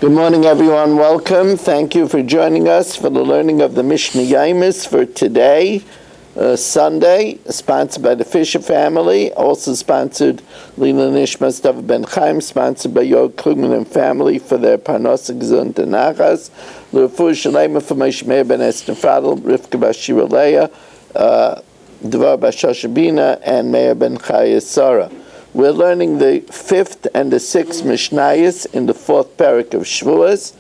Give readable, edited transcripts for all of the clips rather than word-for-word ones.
Good morning, everyone. Welcome. Thank you for joining us for the learning of the Mishna Yomis for today, Sunday, sponsored by the Fisher family, also sponsored Lila Nishma Stav Ben Chaim, sponsored by Yod Klugman and family for their Parnasa Gesund and Nachas, L'Refuah Shalema for Moshe Meir Ben Esther Fadl, Rivka Bashira Leah, Dvar Bashashabina, and Meir Ben Chaya Sarah. We're learning the fifth and the sixth Mishnayos in the fourth parak of Shavuos.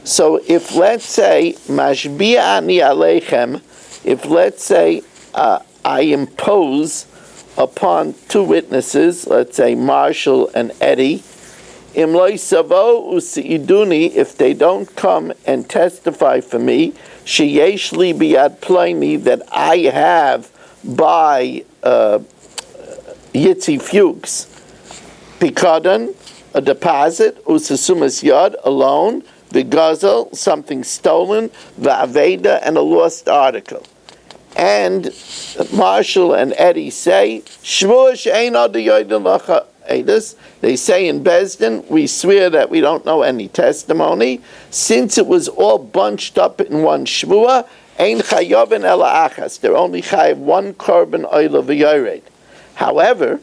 So if, let's say, Mashbi'a ani aleichem, if, let's say, I impose upon two witnesses, let's say Marshall and Eddie, im lo yisavo u'seiduni, if they don't come and testify for me, sheyesh li biyad ploni, that I have by Yitzi Fuchs, Pikadon, a deposit, Usasumas Yad, a loan, the Gazel, something stolen, the Aveda, and a lost article. And Marshall and Eddie say, Shavuos ein ad yoydin lacha edus. They say in Bezdin, we swear that we don't know any testimony. Since it was all bunched up in one Shavuah, ein chayovin ela achas. They're only chayav one korban oila v'yored. However,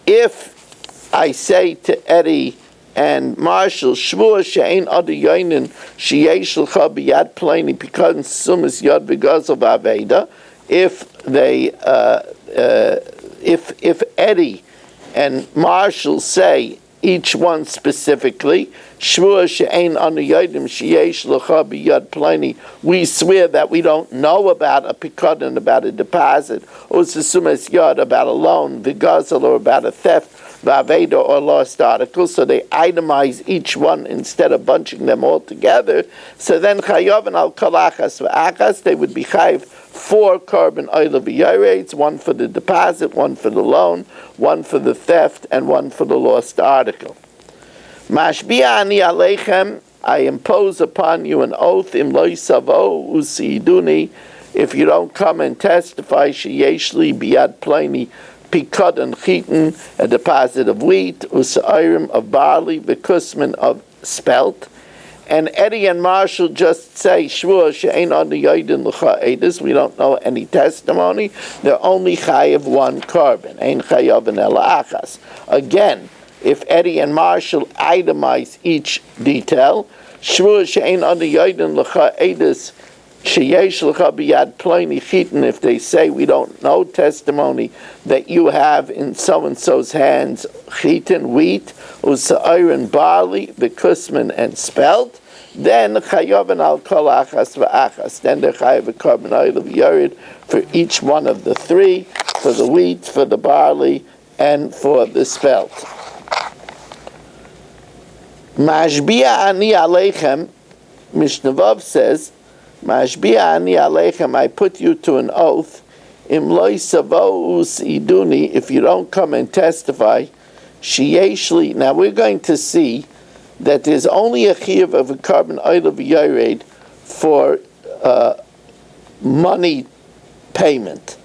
if I say to Eddie and Marshall, Shavuos she'ein ad yoinin sheyesh l'cha b'yad ploni because sumas yad v'gazel v'aveda, if they, if Eddie and Marshall say each one specifically, Shavuos she'ein ad yoinim sheyesh l'cha b'yad ploni, we swear that we don't know about a pikadon, about a deposit, or sumas yad, about a loan, v'gazel, or about a theft, v'aveda, or lost article. So they itemize each one instead of bunching them all together. So then chayovin al kol achas v'achas, they would be chayiv 4 korban oila v'yoreds, one for the deposit, one for the loan, one for the theft, and one for the lost article. Mashbi'a ani aleichem, I impose upon you an oath, im lo yisavo u'seiduni, if you don't come and testify, sheyesh li biyad ploni pikadon chitin, a deposit of wheat, usa'ayrim of barley, v'kusman of spelt. And Eddie and Marshall just say, Shavuos she'ein ad yoydin l'cha edus, we don't know any testimony, they're only chayav one korban, ein chayovin ela achas. Again, if Eddie and Marshall itemize each detail, Shavuos she'ein ad yoydin l'cha edus, sheyesh l'cha biyad ploni chitin, if they say we don't know testimony that you have in so-and-so's hands chitin, wheat, usa'ayrin, barley, v'kusman, and spelt, then chayovin al kol achas v'achas, then they're chayav a korban oila v'yored for each one of the three, for the wheat, for the barley, and for the spelt. Mashbi'a ani aleichem, Mishna Vav says, Mashbi'a ani aleichem, I put you to an oath, im lo yisavo u'seiduni, if you don't come and testify, sheyesh li. Now we're going to see that there's only a chiyuv of a korban oila v'yored for money payment,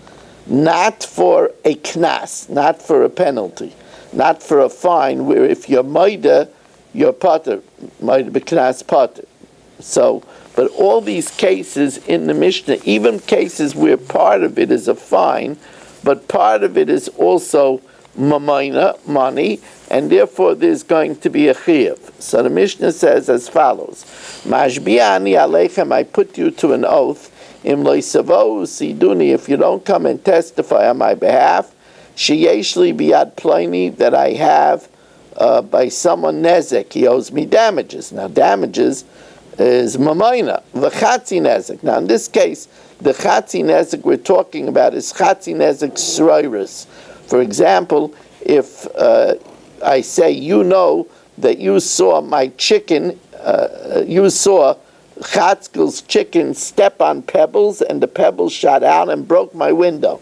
not for a knas, not for a penalty, not for a fine, where if you're moida, you're pater, moida b'knas pater. So, but all these cases in the Mishnah, even cases where part of it is a fine, but part of it is also mamayna, money, and therefore there's going to be a chiyuv. So the Mishnah says as follows: Mashbi'a ani aleichem, I put you to an oath, im lo yisavo u'seiduni, if you don't come and testify on my behalf, sheyesh li biyad ploni, that I have by someone nezek, he owes me damages. Now damages is mamayna, v'chatzi nezek. Now in this case, the chatzi nezek we're talking about is chatzi nezek sroiris. For example, if I say, you know that you saw my chicken, you saw Chatzkel's chicken step on pebbles, and the pebbles shot out and broke my window.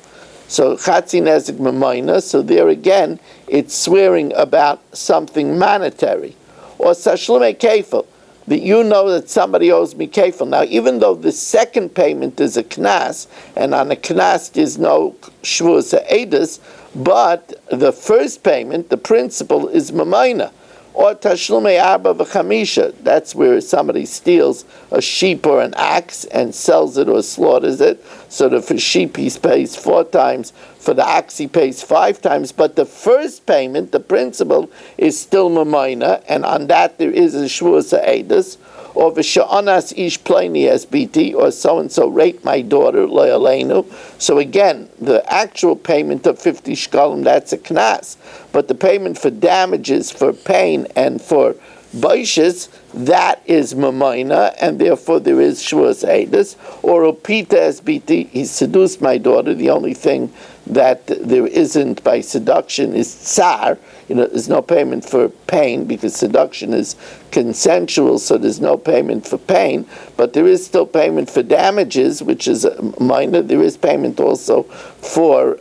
So Chatzi Nezek Mamayna, so there again, it's swearing about something monetary. Or Sashlume Kefil, that you know that somebody owes me kefil. Now, even though the second payment is a knas, and on a knas there's no Shavuos edus, but the first payment, the principal, is mamayna. Or tashlumei arba v'chamisha. That's where somebody steals a sheep or an ox and sells it or slaughters it. So that for sheep he pays 4 times, for the ox he pays 5 times. But the first payment, the principal, is still mamayna, and on that there is a Shavuos ha'edus. Or v'sha'anas ish pleni as biti, or so and so raped my daughter lo yaleinu. So again, the actual payment of 50 shkalim, that's a knas. But the payment for damages, for pain, and for baishas, that is mamayna, and therefore there is Shavuos ha'edus. Or upita as biti, he seduced my daughter. The only thing that there isn't by seduction is tsar. There's no payment for pain because seduction is consensual, so there's no payment for pain. But there is still payment for damages, which is minor. There is payment also for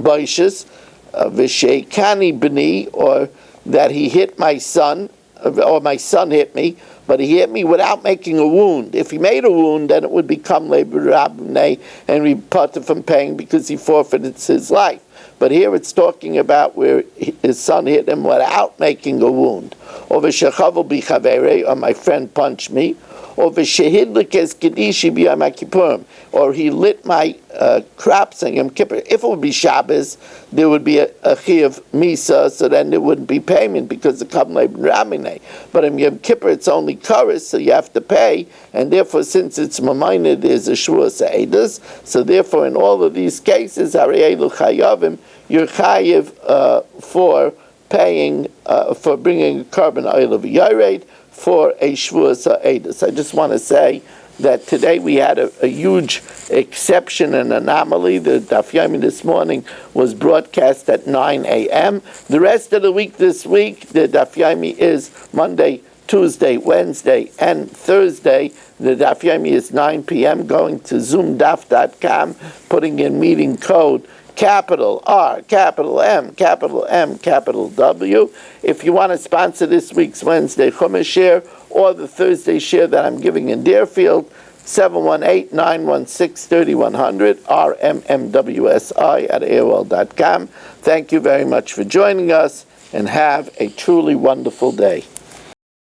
baishas, v'sheikani b'ni, or that he hit my son, or my son hit me, but he hit me without making a wound. If he made a wound, then it would become labor rabnei, and we parted from paying because he forfeited his life. But here it's talking about where his son hit him without making a wound. Or v'shechavol b'chavere, or my friend punched me. Or v'shehidlik es kedishi b'yom kippurim, or he lit my crops on Yom Kippur. If it would be Shabbos, there would be a chiyuv misa, so then there wouldn't be payment because the kam leib ramine. But in Yom Kippur it's only chorus, so you have to pay, and therefore since it's mamayna, there's a Shavuos ha'edus. So therefore in all of these cases, harei chayavim, you're chayiv for paying, for bringing a carbon oil of yared, for a Shavuos ha'edus. I just want to say that today we had a huge exception and anomaly. The Daf Yomi this morning was broadcast at 9 a.m. The rest of the week this week, the Daf Yomi is Monday, Tuesday, Wednesday, and Thursday. The Daf Yomi is 9 p.m. Going to zoomdaf.com, putting in meeting code capital R, capital M, capital M, capital W. If you want to sponsor this week's Wednesday Chumash share or the Thursday share that I'm giving in Deerfield, 718-916-3100, rmmwsi@aol.com. Thank you very much for joining us, and have a truly wonderful day.